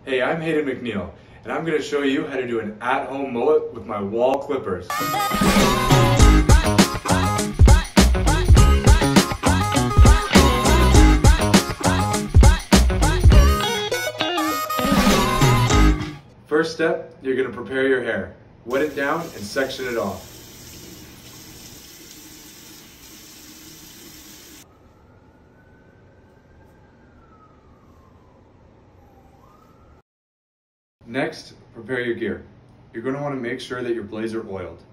Hey, I'm Hayden MacNeil, and I'm going to show you how to do an at-home mullet with my Wahl clippers. First step, you're going to prepare your hair. Wet it down and section it off. Next, prepare your gear. You're going to want to make sure that your blades are oiled.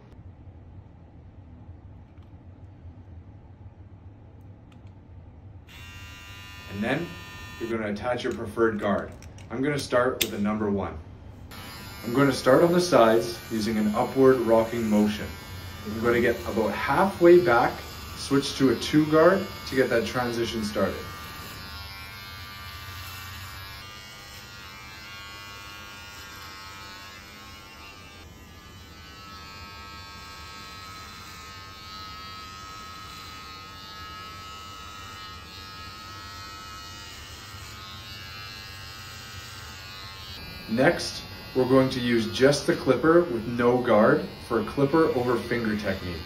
And then, you're going to attach your preferred guard. I'm going to start with a number 1. I'm going to start on the sides using an upward rocking motion. I'm going to get about halfway back, switch to a 2 guard to get that transition started. Next, we're going to use just the clipper with no guard for a clipper over finger technique.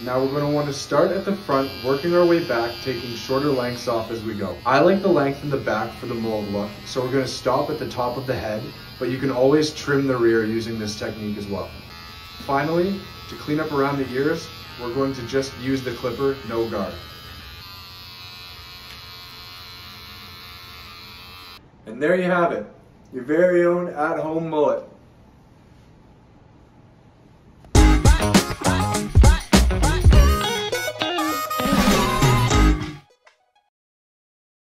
Now we're going to want to start at the front, working our way back, taking shorter lengths off as we go. I like the length in the back for the mullet look, so we're going to stop at the top of the head, but you can always trim the rear using this technique as well. Finally, to clean up around the ears, we're going to just use the clipper, no guard. And there you have it, your very own at-home mullet.